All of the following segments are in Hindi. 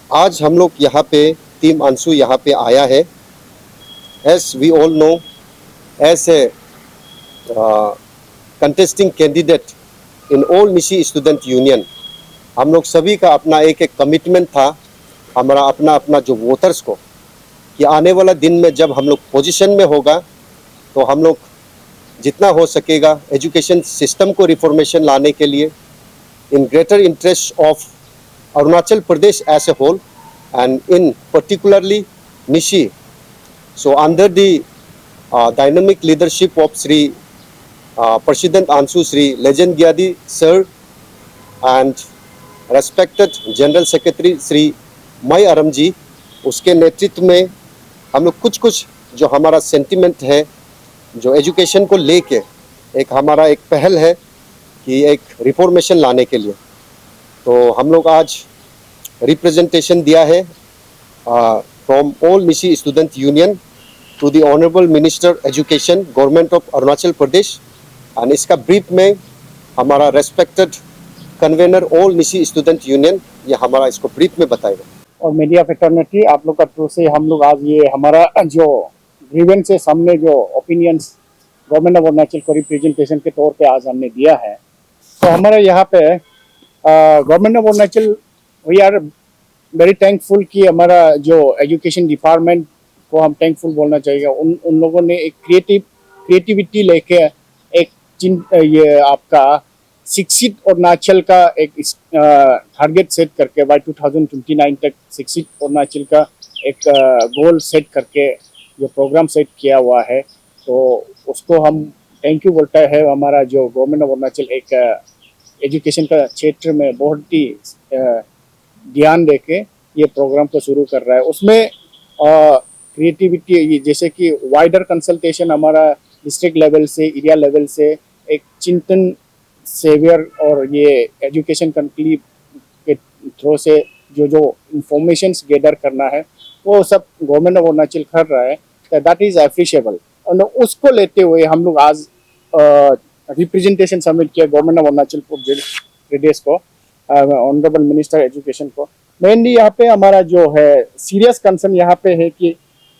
आज हम लोग यहाँ पे टीम अंशु यहाँ पे आया है। As we all know, as a contesting candidate in all Nyishi student union, हम लोग सभी का अपना एक एक कमिटमेंट था, हमारा अपना अपना जो वोटर्स को, कि आने वाला दिन में जब हम लोग पोजीशन में होगा तो हम लोग जितना हो सकेगा एजुकेशन सिस्टम को रिफॉर्मेशन लाने के लिए, in greater interest of Arunachal Pradesh as a whole and in particularly Nishi. So under the dynamic leadership of Sri President Anshu, Sri Legend Gyadi Sir, and respected General Secretary Sri Mai Aram जी, उसके नेतृत्व में हम लोग कुछ जो हमारा सेंटिमेंट है, जो एजुकेशन को लेके एक हमारा एक पहल है कि एक रिफॉर्मेशन लाने के लिए, तो हम लोग आज रिप्रेजेंटेशन दिया है from all Nyishi student union to the honourable minister education government of Arunachal Pradesh. And इसका ब्रीफ में हमारा respected convener all Nyishi student union ये हमारा इसको ब्रीफ में बताएगा। और मीडिया फ्रेटर्निटी आप लोग का थ्रू से हम लोग आज ये हमारा जो ग्रीवेंसेस हमने जो ओपिनियंस गवर्नमेंट ऑफ अरुणाचल को रिप्रेजेंटेशन के तौर पे आज हमने दिया है, तो हमारे यहाँ पे government of Arunachal we are very thankful कि हमारा जो एजुकेशन डिपार्टमेंट को हम थैंकफुल बोलना चाहिए। उन लोगों ने एक क्रिएटिविटी लेके एक ये आपका शिक्षित अरुणाचल का एक टारगेट सेट करके बाय 2029 तक शिक्षित अरुणाचल का एक गोल सेट करके जो प्रोग्राम सेट किया हुआ है, तो उसको हम थैंक यू बोलता है। हमारा जो गवर्नमेंट ऑफ अरुणाचल एक एजुकेशन का क्षेत्र में बहुत ही ध्यान देके ये प्रोग्राम को शुरू कर रहा है। उसमें क्रिएटिविटी जैसे कि वाइडर कंसल्टेशन हमारा डिस्ट्रिक्ट लेवल से, एरिया लेवल से एक चिंतन सेवियर और ये एजुकेशन कंक्लीव के थ्रू से जो इंफॉर्मेशंस गैदर करना है वो सब गवर्नमेंट ऑफ अरुणाचल कर रहा है, दैट इज एप्रिशिएबल। और उसको लेते हुए हम लोग आज रिप्रेजेंटेशन सबमिट किया गवर्नमेंट ऑफ अरुणाचल प्रदेश को, ऑनरेबल मिनिस्टर एजुकेशन को। मेनली यहाँ पे हमारा जो है सीरियस कंसर्न यहाँ पे है कि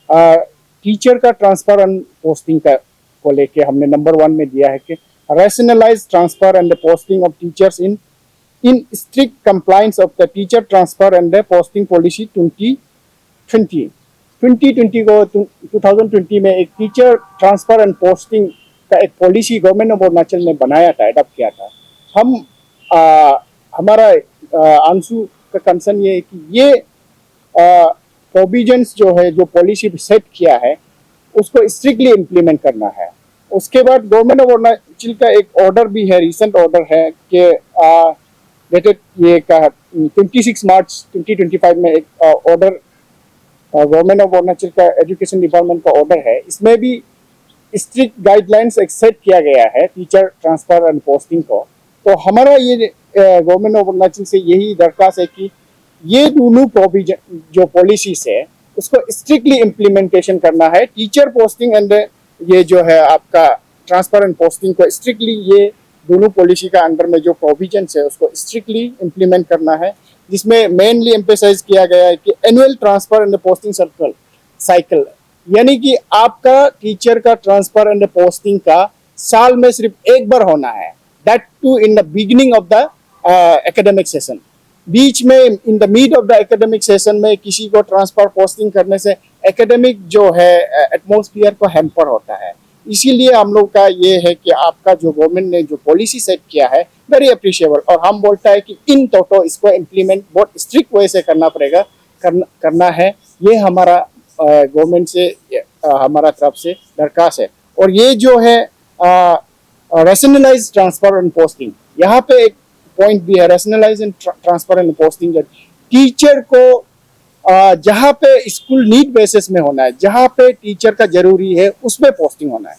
टीचर का ट्रांसफर एंड पोस्टिंग का को लेके हमने नंबर 1 में दिया है कि rationalize transfer and the posting of teachers in strict compliance of the teacher transfer and the posting policy 2020 को 2020 में एक टीचर ट्रांसफर एंड पोस्टिंग का एक पॉलिसी गवर्नमेंट ऑफ अरुणाचल ने बनाया था, एडॉप्ट किया था। हम हमारा अंशु का कंसर्न ये है कि ये प्रोविजंस जो है, जो पॉलिसी सेट किया है, उसको स्ट्रिक्टली इम्प्लीमेंट करना है। उसके बाद गवर्नमेंट ऑफ अरुणाचल का एक ऑर्डर भी है, रिसेंट ऑर्डर है कि डेटेड ये का 26 मार्च 2025 में एक ऑर्डर गवर्नमेंट ऑफ अरुणाचल का एजुकेशन डिपार्टमेंट का ऑर्डर है। इसमें भी स्ट्रिक्ट गाइडलाइंस एक्सेप्ट किया गया है टीचर ट्रांसफर एंड पोस्टिंग को। तो हमारा ये गवर्नमेंट ऑफ अरुणाचल से यही दरख्वास्त है कि ये दोनों प्रोविजन जो पॉलिसीज है उसको स्ट्रिक्टली इम्प्लीमेंटेशन करना है। टीचर पोस्टिंग एंड ये जो है आपका ट्रांसफर एंड पोस्टिंग को स्ट्रिक्टली ये दोनों पॉलिसी का अंडर में जो प्रोविजंस है उसको स्ट्रिक्टली इम्प्लीमेंट करना है, जिसमें मेनली एम्फेसाइज किया गया है कि annual transfer and posting cycle, यानी कि आपका टीचर का ट्रांसफर एंड पोस्टिंग का साल में सिर्फ एक बार होना है, that too in the beginning of the academic session. बीच में in the mid of the academic session में किसी को ट्रांसफर पोस्टिंग करने से एकेडमिक जो है एटमॉस्फेयर को हैम्पर होता है। इसीलिए हम लोग का ये है कि आपका जो गवर्नमेंट ने जो पॉलिसी सेट किया है वेरी अप्रिशिएबल, और हम बोलता है कि इन टोटो इसको इम्प्लीमेंट बहुत स्ट्रिक्ट वे से करना पड़ेगा, करना है। ये हमारा गवर्नमेंट से हमारा तरफ से दरखास्त है। और ये जो है रैशनलाइज ट्रांसफर एंड पोस्टिंग, यहाँ पे एक पॉइंट भी है, rationalise and transfer and posting. Teacher को जहाँ पे स्कूल नीड बेसिस में होना है, जहाँ पे टीचर का जरूरी है उसमें पोस्टिंग होना है।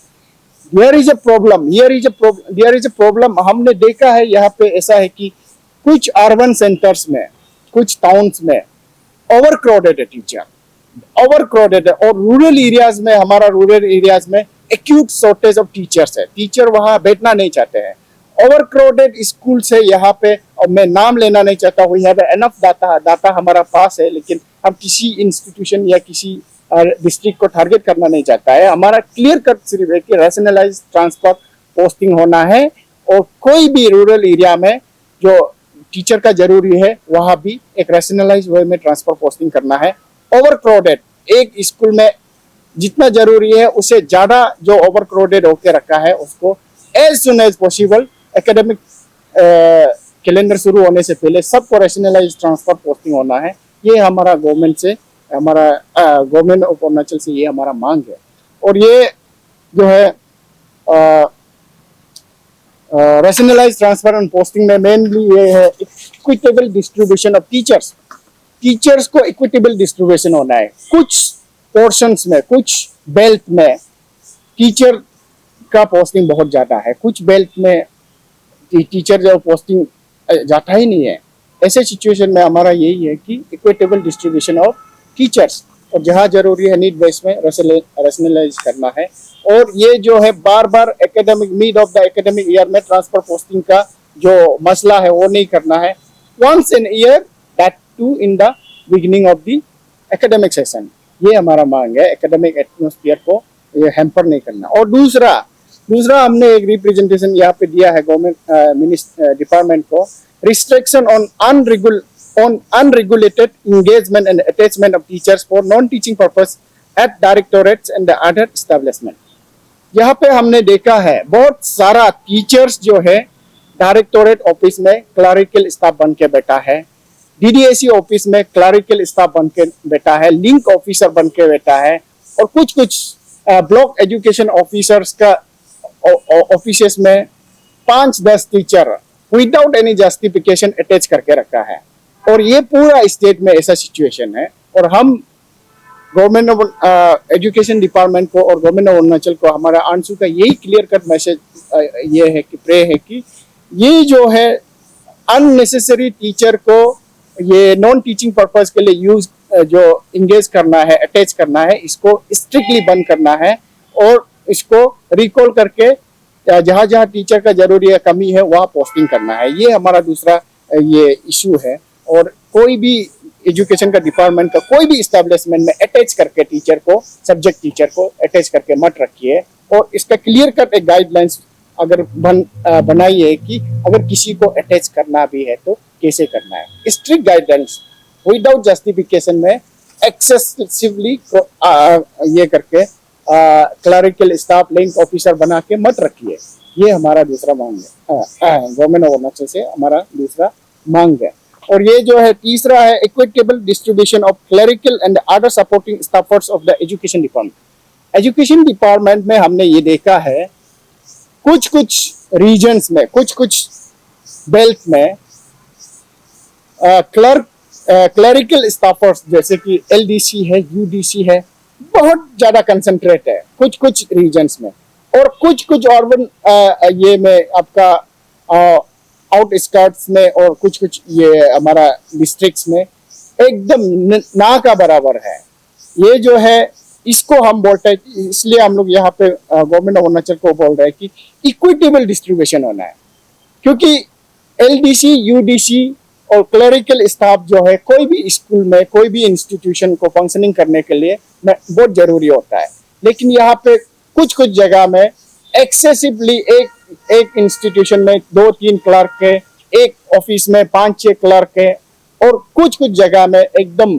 देयर इज अ प्रॉब्लम हमने देखा है यहाँ पे ऐसा है कि कुछ अर्बन सेंटर्स में, कुछ टाउन्स में ओवर क्राउडेड है टीचर, ओवर क्राउडेड है। और रूरल एरियाज में, हमारा रूरल एरियाज में एक्यूट शॉर्टेज ऑफ टीचर्स है, टीचर वहाँ बैठना नहीं चाहते हैं। ओवर क्राउडेड स्कूल से यहाँ पे, और मैं नाम लेना नहीं चाहता, वी हैव एनफ डाटा हमारा पास है, लेकिन हम किसी इंस्टीट्यूशन या किसी डिस्ट्रिक्ट को टारगेट करना नहीं चाहता है। हमारा क्लियर कट सिर्फ है कि रैशनलाइज ट्रांसफर पोस्टिंग होना है, और कोई भी रूरल एरिया में जो टीचर का जरूरी है वहाँ भी एक रैशनलाइज वे में ट्रांसफर पोस्टिंग करना है। ओवर क्राउडेड एक स्कूल में जितना जरूरी है उससे ज्यादा जो ओवर क्राउडेड होके रखा है उसको as soon as possible academic calendar शुरू होने से पहले सबको रैशनलाइज ट्रांसफर पोस्टिंग होना है। ये हमारा गवर्नमेंट से, हमारा गवर्नमेंट ऑफ अरुणाचल से ये हमारा मांग है। और ये जो है रैशनलाइज ट्रांसफर एंड पोस्टिंग में मेनली ये है equitable distribution of teachers. Teachers को इक्विटेबल डिस्ट्रीब्यूशन होना है। कुछ पोर्शंस में, कुछ बेल्ट में टीचर का पोस्टिंग बहुत ज्यादा है, कुछ बेल्ट में टीचर जो पोस्टिंग जाता ही नहीं है। ऐसे सिचुएशन में हमारा यही है कि इक्विटेबल डिस्ट्रीब्यूशन ऑफ टीचर्स, और जहाँ जरूरी है नीड बेस में रैशनलाइज करना है। और ये जो है बार बार academic mid of the academic year में ट्रांसफर पोस्टिंग का जो मसला है वो नहीं करना है। Once in year, that too in the beginning of the academic session. ये हमारा मांग है, एकेडमिक एटमॉस्फेयर को ये हैम्पर नहीं करना। और दूसरा हमने एक रिप्रेजेंटेशन यहाँ पे दिया है गवर्नमेंट डिपार्टमेंट को, restriction on unregulated engagement and attachment of teachers for non-teaching purpose at directorates and the other establishment। यहाँ पे हमने देखा है बहुत सारा टीचर्स जो है डायरेक्टोरेट ऑफिस में क्लरिकल स्टाफ बन के बैठा है, डीडीएसी ऑफिस में क्लरिकल स्टाफ बन के बैठा है, लिंक ऑफिसर बन के बैठा है, और कुछ ब्लॉक एजुकेशन ऑफिसर्स का ऑफिसेस में 5-10 teacher without any justification attach करके रखा है। और ये पूरा स्टेट में ऐसा सिचुएशन है। और हम गवर्नमेंट ऑफ एजुकेशन डिपार्टमेंट को और गवर्नमेंट ऑफ अरुणाचल को हमारा आंसू का यही क्लियर कट मैसेज ये है कि प्रे है कि ये जो है अननेसेसरी टीचर को ये नॉन टीचिंग पर्पस के लिए यूज जो इंगेज करना है, अटैच करना है, इसको स्ट्रिक्टली बंद करना है। और इसको रिकॉल करके जहाँ जहाँ टीचर का जरूरी है, कमी है, वहाँ पोस्टिंग करना है। ये हमारा दूसरा ये इशू है। और कोई भी एजुकेशन का डिपार्टमेंट का कोई भी एस्टेब्लिशमेंट में अटैच करके टीचर को, सब्जेक्ट टीचर को अटैच करके मत रखिए। और इसका क्लियर कट एक गाइडलाइंस अगर बनाइए कि अगर किसी को अटैच करना भी है तो कैसे करना है। स्ट्रिक्ट गाइडलाइंस विदाउट जस्टिफिकेशन में एक्सेसिवली ये करके क्लरिकल स्टाफ, लिंक ऑफिसर बना के मत रखिए। ये हमारा दूसरा मांग है, गवर्नमेंट ऑफ अरुणाचल से हमारा दूसरा मांग है। और ये जो है तीसरा है equitable distribution of clerical and other supporting staffers of the education department. Education department में हमने ये देखा है कुछ रीजन्स में, कुछ बेल्ट में क्लरिकल स्टाफर्स जैसे कि एलडीसी है, यूडीसी है, बहुत ज्यादा कंसंट्रेट है कुछ रीजन्स में। और कुछ अर्बन ये में आपका आउटस्कर्ट्स में, और कुछ ये हमारा डिस्ट्रिक्ट्स में एकदम ना का बराबर है। ये जो है इसको हम बोलते हैं, इसलिए हम लोग यहाँ पे गवर्नमेंट ऑफ अरुणाचल को बोल रहे हैं कि इक्विटेबल डिस्ट्रीब्यूशन होना है। क्योंकि एलडीसी, यूडीसी और क्लरिकल स्टाफ जो है कोई भी स्कूल में, कोई भी इंस्टीट्यूशन को फंक्शनिंग करने के लिए बहुत जरूरी होता है। लेकिन यहाँ पे कुछ जगह में एक्सेसिवली एक इंस्टीट्यूशन में 2-3 क्लर्क के, एक ऑफिस में 5-6 क्लर्क के, और कुछ जगह में एकदम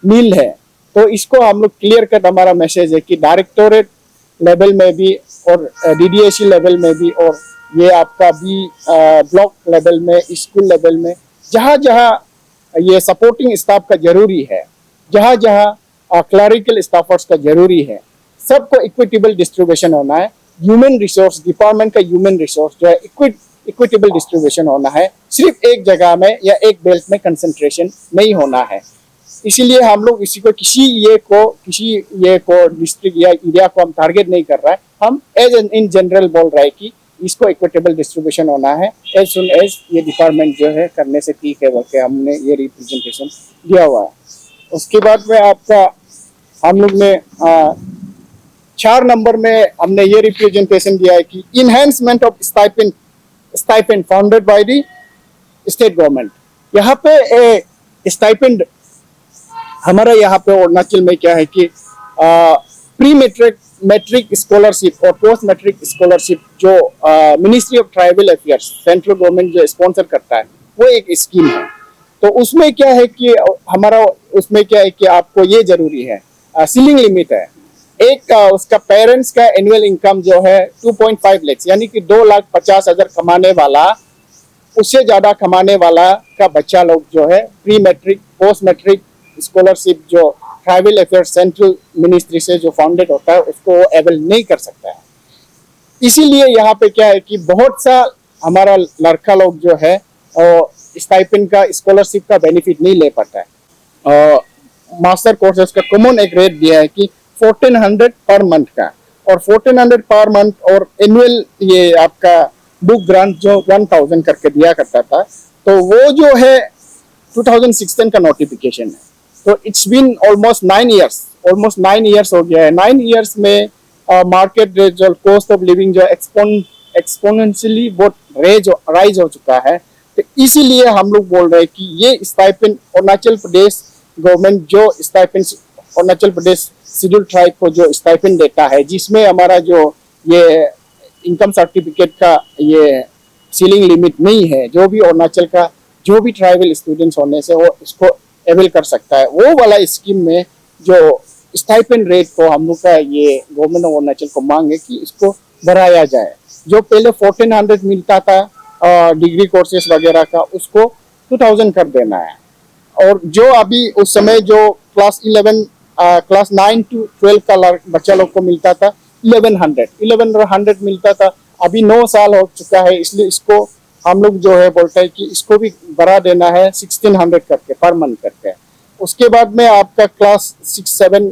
नील है। तो इसको हम लोग क्लियर कट हमारा मैसेज है कि डायरेक्टोरेट लेवल में भी और डीडीएसी लेवल में भी, और ये आपका भी ब्लॉक लेवल में, स्कूल लेवल में, जहाँ ये सपोर्टिंग स्टाफ का जरूरी है, जहाँ क्लरिकल स्टाफर्स का जरूरी है, सबको इक्विटेबल डिस्ट्रीब्यूशन होना है। ह्यूमन रिसोर्स डिपार्टमेंट का ह्यूमन रिसोर्स जो है इक्विटेबल डिस्ट्रीब्यूशन होना है। सिर्फ एक जगह में या एक बेल्ट में कंसंट्रेशन नहीं होना है। इसीलिए हम लोग किसी ये को डिस्ट्रिक्ट या एरिया को हम टारगेट नहीं कर रहा है। हम एज इन जनरल बोल रहे हैं कि इसको इक्विटेबल डिस्ट्रीब्यूशन होना है। एज सुन एज ये डिपार्टमेंट जो है करने से ठीक है बोल के हमने ये रिप्रेजेंटेशन दिया हुआ है। उसके बाद में आपका हम लोग ने 4 नंबर में हमने ये रिप्रेजेंटेशन दिया है कि enhancement of stipend stipend founded by the state government. यहाँ पे स्टाइपेंड हमारा यहाँ पे अरुणाचल में क्या है कि प्री मैट्रिक मैट्रिक स्कॉलरशिप और पोस्ट मैट्रिक स्कॉलरशिप जो ministry of tribal affairs central government जो स्पॉन्सर करता है वो एक स्कीम है। तो उसमें क्या है कि हमारा उसमें क्या है कि आपको ये जरूरी है, सीलिंग लिमिट है एक उसका पेरेंट्स का एनुअल इनकम जो है 2.5 लाख यानी कि 2,50,000 कमाने वाला, उससे ज्यादा कमाने वाला का बच्चा लोग जो है pre matric post matric scholarship जो ट्राइबल अफेयर्स सेंट्रल मिनिस्ट्री से जो फाउंडेड होता है उसको अवेल नहीं कर सकता है। इसीलिए यहाँ पे क्या है कि बहुत सा हमारा लड़का लोग जो है स्टाइपेंड का स्कॉलरशिप का बेनिफिट नहीं ले पाता है। मास्टर कोर्सेज का कॉमन एक रेट दिया है कि 1400 पर मंथ का, और 1400 पर मंथ और एनुअल ये आपका बुक ग्रांट जो 1000 करके दिया करता था, तो वो जो है 2016 का नोटिफिकेशन है। तो इट्स बीन ऑलमोस्ट 9 इयर्स हो गया है। 9 इयर्स में मार्केट रेट जो कॉस्ट ऑफ लिविंग जो एक्सपोनेंशियली बहुत राइज हो चुका है। तो इसीलिए हम लोग बोल रहे हैं कि ये स्टाइपेंड अरुणाचल प्रदेश गवर्नमेंट जो stipend Arunachal Pradesh schedule tribe को जो स्टाइपेंड देता है, जिसमें हमारा जो ये इनकम सर्टिफिकेट का ये सीलिंग लिमिट नहीं है, जो भी अरुणाचल का जो भी ट्राइबल स्टूडेंट्स होने से वो इसको अवेल कर सकता है। वो वाला स्कीम में जो स्टाइपेंड रेट को हम लोग का ये गवर्नमेंट ऑफ अरुणाचल को मांग है कि इसको बढ़ाया जाए। जो पहले 1400 मिलता था डिग्री कोर्सेज वगैरह का, उसको 2000 कर देना है। और जो अभी उस समय जो क्लास 9 to 12 का बच्चा लोग को मिलता था 1100 मिलता था, अभी 9 साल हो चुका है, इसलिए इसको हम लोग जो है बोलते हैं कि इसको भी बढ़ा देना है 1600 करके पर मंथ करके। उसके बाद में आपका क्लास 6-7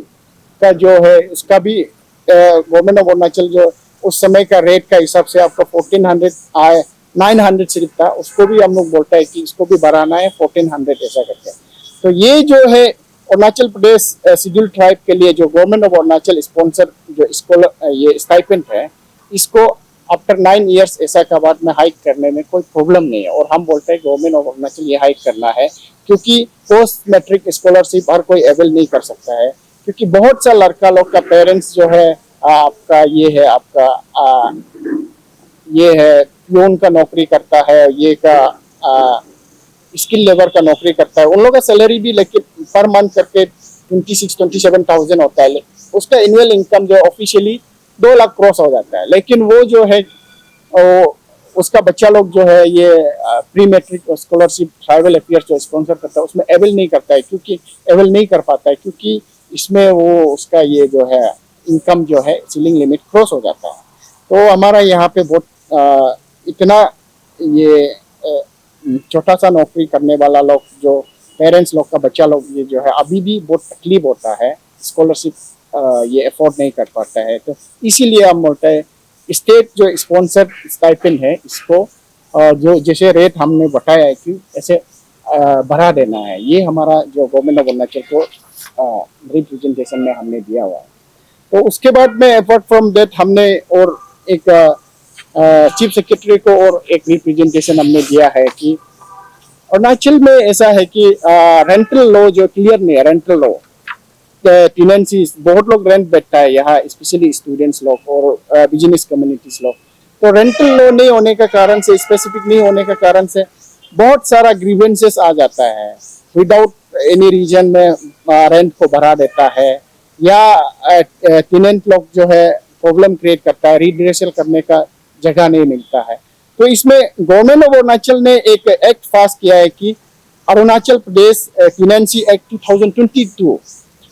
का जो है उसका भी गवर्नमेंट ऑफ अरुणाचल जो उस समय का रेट का हिसाब से आपका 1400 900 सिर्फ था, उसको भी हम लोग बोलते हैं कि इसको भी बढ़ाना है 1400 ऐसा करके। तो ये जो है अरुणाचल प्रदेश शेड्यूल ट्राइब के लिए जो गवर्नमेंट ऑफ अरुणाचल स्पॉन्सर जो स्कॉलर ये स्टाइपेंड है, इसको आफ्टर 9 इयर्स ऐसा का बाद में हाइक करने में कोई प्रॉब्लम नहीं है। और हम बोलते हैं गवर्नमेंट ऑफ अरुणाचल ये हाइक करना है, क्योंकि पोस्ट मैट्रिक स्कॉलरशिप हर कोई अवेल नहीं कर सकता है, क्योंकि बहुत सा लड़का लोग का पेरेंट्स जो है आपका ये है पियोन का नौकरी करता है, ये का स्किल लेबर का नौकरी करता है। उन लोगों का सैलरी भी लेकिन पर मंथ करके 26-27,000 होता है, उसका एनुअल इनकम जो ऑफिशियली 2 लाख क्रॉस हो जाता है। लेकिन वो जो है उसका बच्चा लोग जो है ये pre matric scholarship tribal affairs जो स्पॉन्सर करता है उसमें अवेल नहीं करता है, क्योंकि अवेल नहीं कर पाता है, क्योंकि इसमें वो उसका ये जो है इनकम जो है सीलिंग लिमिट क्रॉस हो जाता है। तो हमारा यहाँ पे बहुत इतना ये छोटा सा नौकरी करने वाला लोग जो पेरेंट्स लोग का बच्चा लोग ये जो है अभी भी बहुत तकलीफ होता है, स्कॉलरशिप ये अफोर्ड नहीं कर पाता है। तो इसीलिए हम बोलते हैं स्टेट जो स्पॉन्सर स्टाइपेंड है इसको जो जैसे रेट हमने बताया है कि ऐसे बढ़ा देना है। ये हमारा जो गवर्नमेंट ऑफ अरुणाचल को रिप्रेजेंटेशन में हमने दिया हुआ है। तो उसके बाद में अपार्ट फ्रॉम दैट हमने और एक चीफ सेक्रेटरी को और एक रिप्रेजेंटेशन हमने दिया है कि अरुणाचल में ऐसा है कि रेंटल लॉ जो क्लियर नहीं है, रेंटल लॉ टेनेंसी बहुत लोग रेंट बैठता है यहाँ, स्पेशली स्टूडेंट्स लोग और बिजनेस कम्युनिटीज लोग। तो रेंटल लॉ नहीं होने का कारण से, स्पेसिफिक नहीं होने का कारण से बहुत सारा ग्रीवेंसेस आ जाता है, विदाउट एनी रीजन में रेंट को बढ़ा देता है, या टेनेंट लोग जो है प्रॉब्लम क्रिएट करता है, रिड्रेसल करने का जगह नहीं मिलता है। तो इसमें गवर्नमेंट ऑफ अरुणाचल ने एक एक्ट पास किया है कि Arunachal Pradesh tenancy act 2022,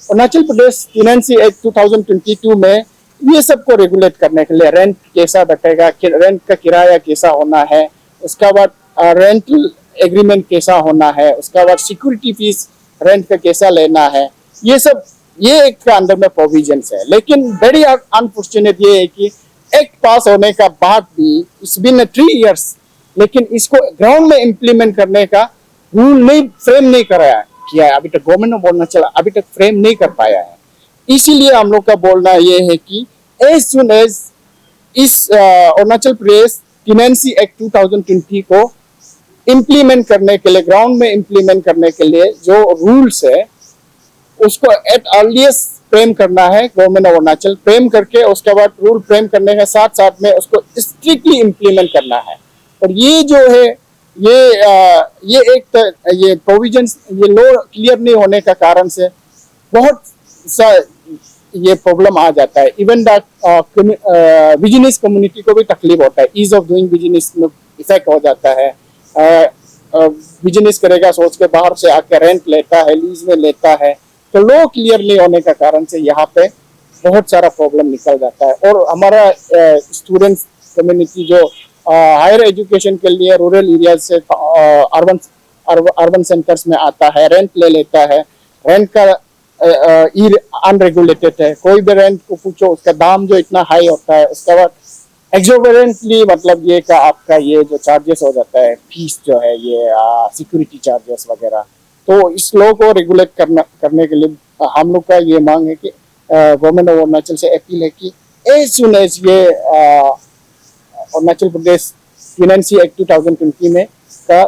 Arunachal Pradesh tenancy act 2022 में ये सब को रेगुलेट करने के लिए रेंट कैसा बैठेगा, रेंट का किराया कैसा होना है, उसका बाद रेंटल एग्रीमेंट कैसा होना है, उसका बाद सिक्योरिटी फीस रेंट का कैसा लेना है, ये सब ये एक्ट का अंदर में प्रोविजंस है। लेकिन वेरी अनफॉर्चुनेट ये है कि एक्ट पास होने का बाद भी इट्स बीन 3 इयर्स, लेकिन इसको ग्राउंड में इम्प्लीमेंट करने का रूल नहीं फ्रेम नहीं कराया किया है अभी तक, गवर्नमेंट ऑफ अरुणाचल अभी तक फ्रेम नहीं कर पाया है। इसीलिए हम लोग का बोलना ये है कि एज सुन एज इस अरुणाचल प्रदेश टेनेंसी एक्ट 2020 को इम्प्लीमेंट करने के लिए, ग्राउंड में इम्प्लीमेंट करने के लिए जो रूल्स है उसको एट अर्लीस्ट फ्रेम करना है गवर्नमेंट ऑफ अरुणाचल। फ्रेम करके उसके बाद रूल फ्रेम करने के साथ साथ में उसको स्ट्रिक्टली इम्प्लीमेंट करना है। और ये जो है ये प्रोविजंस, ये लॉ क्लियर नहीं होने का कारण से बहुत सा ये प्रॉब्लम आ जाता है। इवन द बिजनेस कम्युनिटी को भी तकलीफ होता है, ईज ऑफ डूइंग बिजनेस में इफेक्ट हो जाता है। बिजनेस करेगा सोच के बाहर से आके रेंट लेता है, लीज में लेता है, तो लॉ क्लियर नहीं होने का कारण से यहाँ पे बहुत सारा प्रॉब्लम निकल जाता है। और हमारा स्टूडेंट्स कम्युनिटी जो हायर एजुकेशन के लिए रूरल एरिया से अर्बन सेंटर्स में आता है, रेंट ले लेता है, रेंट का अनरेगुलेटेड है, कोई भी रेंट को पूछो उसका दाम जो इतना हाई होता है, उसके बाद एक्सोबरेंटली मतलब ये का आपका ये जो चार्जेस हो जाता है, फीस जो है ये सिक्योरिटी चार्जेस वगैरह। तो इस लॉ को रेगुलेट करने के लिए हम लोग का ये मांग है कि गवर्नमेंट ऑफ अरुणाचल से अपील है कि एज सुन एज ये अरुणाचल प्रदेश टेनेंसी एक्ट 2020 में का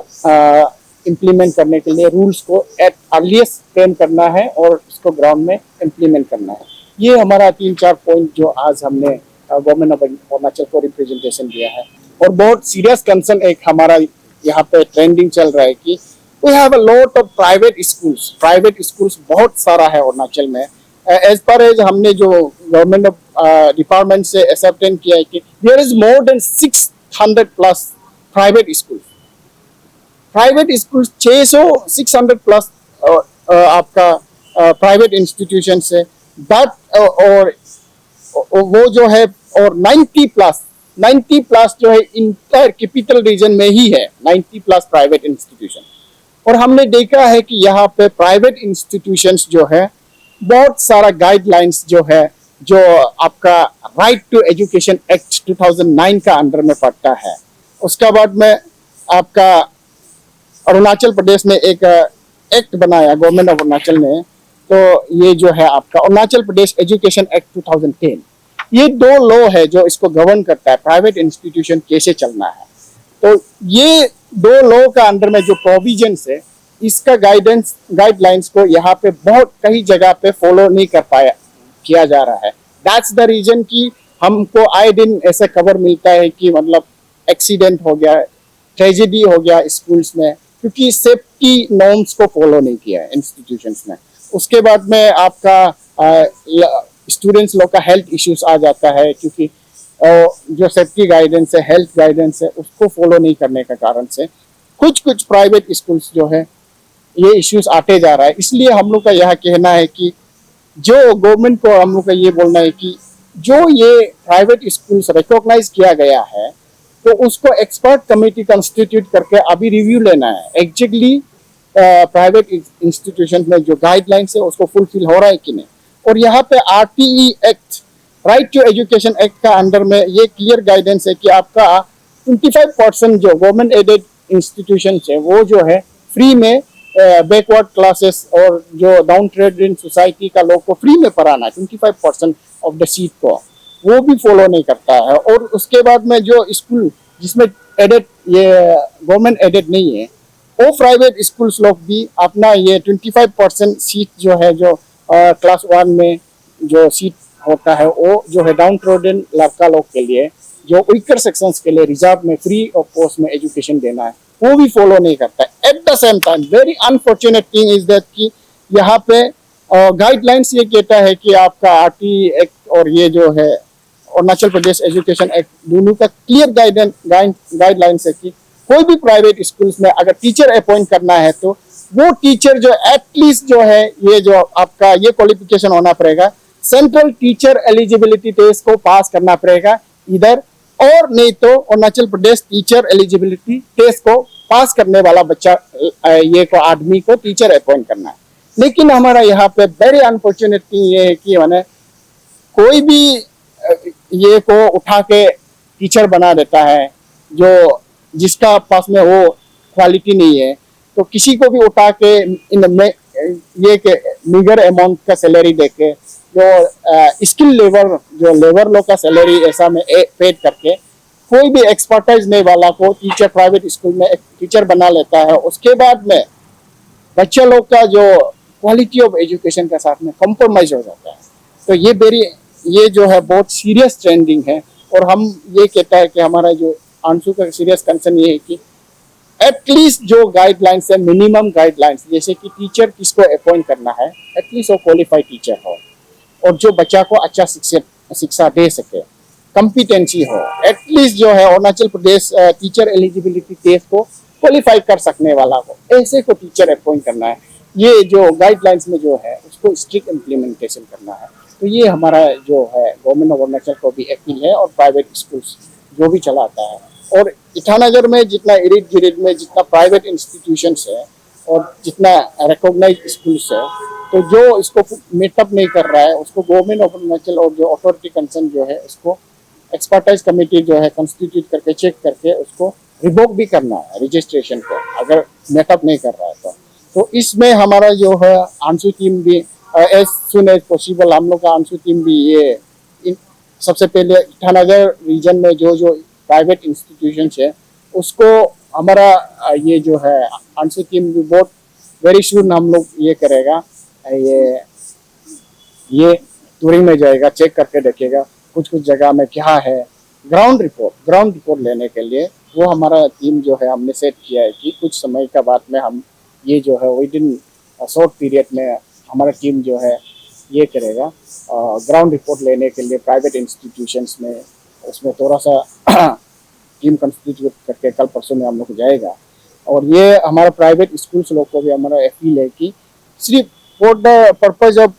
इम्प्लीमेंट करने के लिए रूल्स को एट अर्लीस्ट फ्रेम करना है और इसको ग्राउंड में इम्प्लीमेंट करना है। ये हमारा 3-4 पॉइंट जो आज हमने गवर्नमेंट ऑफ अरुणाचल को रिप्रेजेंटेशन दिया है। और बहुत सीरियस कंसर्न एक हमारा यहाँ पे ट्रेंडिंग चल रहा है कि we have a lot of private schools बहुत सारा है अरुणाचल में। एज पर एज हमने जो गवर्नमेंट ऑफ डिपार्टमेंट से एक्सेप्टेंट किया है कि there is more than 600 plus private school 600 plus आपका प्राइवेट इंस्टीट्यूशन से बट और वो जो है और 90 प्लस जो है इंटायर कैपिटल रीजन में ही है, 90 प्लस प्राइवेट इंस्टीट्यूशन। और हमने देखा है कि यहाँ पे प्राइवेट इंस्टीट्यूशंस जो है बहुत सारा गाइडलाइंस जो है जो आपका राइट टू एजुकेशन एक्ट 2009 का अंडर में पड़ता है। उसके बाद में आपका अरुणाचल प्रदेश ने एक एक्ट बनाया, गवर्नमेंट ऑफ अरुणाचल ने, तो ये जो है आपका अरुणाचल प्रदेश एजुकेशन एक्ट 2010, ये 2 लॉ है जो इसको गवर्न करता है प्राइवेट इंस्टीट्यूशन कैसे चलना है। तो ये 2 लॉ का अंडर में जो प्रोविजंस है इसका गाइडलाइंस को यहाँ पे बहुत कई जगह पे फॉलो नहीं किया जा रहा है। दैट्स द रीजन कि हमको आए दिन ऐसा खबर मिलता है कि मतलब एक्सीडेंट हो गया, ट्रेजेडी हो गया स्कूल्स में, क्योंकि सेफ्टी नॉर्म्स को फॉलो नहीं किया है इंस्टीट्यूशंस में। उसके बाद में आपका स्टूडेंट्स लोग का हेल्थ इश्यूज आ जाता है, क्योंकि जो सेफ्टी गाइडेंस है, हेल्थ गाइडेंस है, उसको फॉलो नहीं करने के कारण से कुछ प्राइवेट स्कूल्स जो है ये इश्यूज आते जा रहा है। इसलिए हम लोग का यह कहना है कि जो गवर्नमेंट को हम लोग का ये बोलना है कि जो ये प्राइवेट स्कूल्स रिकॉग्नाइज किया गया है तो उसको एक्सपर्ट कमेटी कंस्टिट्यूट करके अभी रिव्यू लेना है, एग्जैक्टली प्राइवेट इंस्टीट्यूशन में जो गाइडलाइंस है उसको फुलफिल हो रहा है कि नहीं। और यहाँ पे RTE act, right to education act का अंडर में ये क्लियर गाइडेंस है कि आपका 25% जो गवर्नमेंट एडेड इंस्टीट्यूशन है वो जो है फ्री में बैकवर्ड क्लासेस और जो डाउन ट्रेडेड सोसाइटी का लोग को फ्री में पढ़ाना है, 25% ऑफ द सीट को वो भी फॉलो नहीं करता है। और उसके बाद में जो स्कूल जिसमें एडेड, ये गवर्नमेंट एडेड नहीं है, वो प्राइवेट स्कूल्स लोग भी अपना ये 25% सीट जो है जो क्लास 1 में जो सीट होता है वो जो है डाउन ट्रोडन लड़का लोग के लिए, जो वीकर सेक्शंस के लिए रिजर्व में फ्री ऑफ कॉस्ट में एजुकेशन देना है, वो भी फॉलो नहीं करता है। At the same time very unfortunate thing is that कि यहाँ पे गाइडलाइंस ये कहता है कि आपका RTE एक्ट और ये जो है अरुणाचल प्रदेश एजुकेशन एक्ट दोनों का क्लियर गाइडलाइंस है कि कोई भी प्राइवेट स्कूल्स में अगर टीचर अपॉइंट करना है तो वो टीचर जो एटलीस्ट जो है ये जो आपका ये क्वालिफिकेशन होना पड़ेगा, सेंट्रल टीचर एलिजिबिलिटी टेस्ट को पास करना पड़ेगा इधर, और नहीं तो Arunachal Pradesh teacher eligibility test को पास करने वाला बच्चा ये को आदमी को टीचर अपॉइंट करना है। लेकिन हमारा यहाँ पे वेरी अनफॉर्चुनेट थिंग ये है कि मैंने कोई भी ये को उठा के टीचर बना देता है, जो जिसका पास में वो क्वालिटी नहीं है, तो किसी को भी उठा के इन में ये के मीगर अमाउंट का सैलरी देके जो स्किल लेबर जो लेबर लोग का सैलरी ऐसा में पेड करके कोई भी एक्सपर्टाइज नहीं वाला को टीचर प्राइवेट स्कूल में एक टीचर बना लेता है, उसके बाद में बच्चे लोग का जो क्वालिटी ऑफ एजुकेशन के साथ में कॉम्प्रोमाइज हो जाता है। तो ये जो है बहुत सीरियस ट्रेंडिंग है। और हम ये कहता है कि हमारा जो आंसू का सीरियस कंसर्न ये है कि एटलीस्ट जो गाइडलाइंस है, मिनिमम गाइडलाइंस, जैसे कि टीचर किसको अपॉइंट करना है, एटलीस्ट वो क्वालिफाइड टीचर हो और जो बच्चा को अच्छा शिक्षा दे सके, कॉम्पिटेंसी हो। एटलीस्ट जो है Arunachal Pradesh teacher eligibility test को क्वालिफाई कर सकने वाला हो, ऐसे को टीचर अपॉइंट करना है। ये जो गाइडलाइंस में जो है उसको स्ट्रिक्ट इम्प्लीमेंटेशन करना है। तो ये हमारा जो है गवर्नमेंट ऑफ अरुणाचल को भी अपील है और प्राइवेट स्कूल्स जो भी चलाता है। और ईटानगर में जितना इर्द गिर्द में जितना प्राइवेट इंस्टीट्यूशंस है और जितना रिकॉग्नाइज स्कूल्स है, तो जो इसको मीटअप नहीं कर रहा है उसको गवर्नमेंट ऑफ अरुणाचल और जो अथॉरिटी कंसर्न जो है उसको एक्सपर्टाइज कमेटी जो है कंस्टिट्यूट करके चेक करके उसको रिवोक भी करना है रजिस्ट्रेशन को, अगर मीटअप नहीं कर रहा है तो इसमें हमारा जो है आंसू टीम भी एज सुन एज पॉसिबल, हम लोग का आंसू टीम भी ये सबसे पहले ईटानगर रीजन में जो प्राइवेट इंस्टीट्यूशंस है उसको हमारा ये जो है आंसू टीम भी बहुत वेरी सुन हम लोग ये करेगा, ये टूरिंग में जाएगा, चेक करके देखेगा कुछ जगह में क्या है। ग्राउंड रिपोर्ट लेने के लिए वो हमारा टीम जो है हमने सेट किया है कि कुछ समय के बाद में हम ये जो है विद इन शॉर्ट पीरियड में हमारा टीम जो है ये करेगा ग्राउंड रिपोर्ट लेने के लिए प्राइवेट इंस्टीट्यूशंस में, उसमें थोड़ा सा टीम कंस्टिट्यूट करके कल परसों में हम लोग जाएगा। और ये हमारा प्राइवेट स्कूल्स लोग को भी हमारा अपील है कि सिर्फ फॉर द पर्पज ऑफ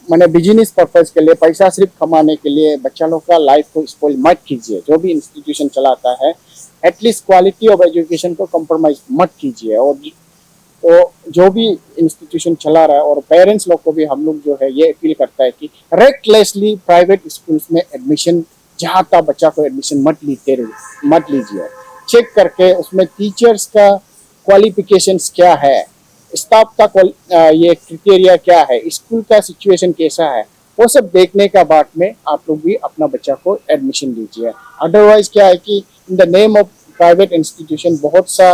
मैंने बिजनेस पर्पज के लिए, पैसा सिर्फ कमाने के लिए बच्चा लोग का लाइफ को स्पॉइल मत कीजिए। जो भी इंस्टीट्यूशन चलाता है एटलीस्ट क्वालिटी ऑफ एजुकेशन को कॉम्प्रोमाइज मत कीजिए। और तो जो भी इंस्टीट्यूशन चला रहा है और पेरेंट्स लोग को भी हम लोग जो है ये अपील करता है कि रेकलेसली प्राइवेट स्कूल्स में एडमिशन जहाँ तक बच्चा को एडमिशन मत लीजिए। चेक करके उसमें टीचर्स का क्वालिफिकेशंस क्या है, स्टाफ का ये क्राइटेरिया क्या है, स्कूल का सिचुएशन कैसा है, वो सब देखने का बाद में आप लोग भी अपना बच्चा को एडमिशन दीजिए। अदरवाइज क्या है कि in the name of private institution बहुत सा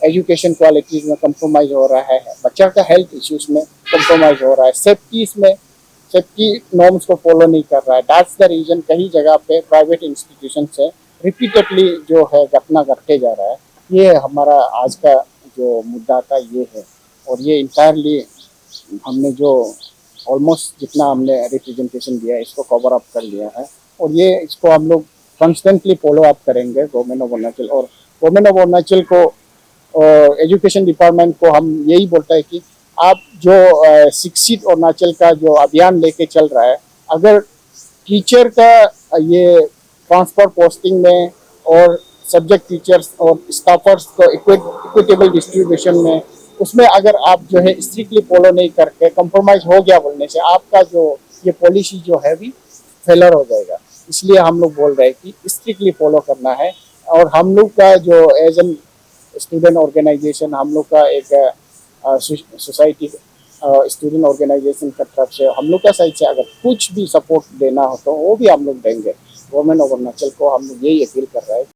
एजुकेशन क्वालिटीज में कंप्रोमाइज हो रहा है, बच्चा का हेल्थ इश्यूज में कंप्रोमाइज हो रहा है, सेफ्टी नॉर्म्स को फॉलो नहीं कर रहा है। दैट्स द रीजन कई जगह पे प्राइवेट इंस्टीट्यूशन से रिपीटेडली जो है घटना घटते जा रहा है। ये हमारा आज का जो मुद्दा था ये है। और ये इंटायरली हमने जो ऑलमोस्ट जितना हमने रिप्रेजेंटेशन दिया है इसको कवर अप कर लिया है। और ये इसको हम लोग कॉन्स्टेंटली फॉलो अप करेंगे गवर्नमेंट ऑफ अरुणाचल। और गवर्नमेंट ऑफ अरुणाचल को एजुकेशन डिपार्टमेंट को हम यही बोलता है कि आप जो शिक्षित अरुणाचल का जो अभियान लेके चल रहा है, अगर टीचर का ये ट्रांसफर पोस्टिंग में और सब्जेक्ट टीचर्स और स्टाफर्स को इक्विटेबल डिस्ट्रीब्यूशन में, उसमें अगर आप जो है स्ट्रिक्टली फॉलो नहीं करके कंप्रोमाइज हो गया बोलने से आपका जो ये पॉलिसी जो है भी फेलर हो जाएगा। इसलिए हम लोग बोल रहे हैं कि स्ट्रिक्टली फॉलो करना है। और हम लोग का जो एज एन स्टूडेंट ऑर्गेनाइजेशन, हम लोग का एक सोसाइटी स्टूडेंट ऑर्गेनाइजेशन की तरफ से हम लोग का साइड से अगर कुछ भी सपोर्ट देना हो तो वो भी हम लोग देंगे। गवर्नमेंट ऑफ अरुणाचल को हम लोग यही अपील कर रहे हैं।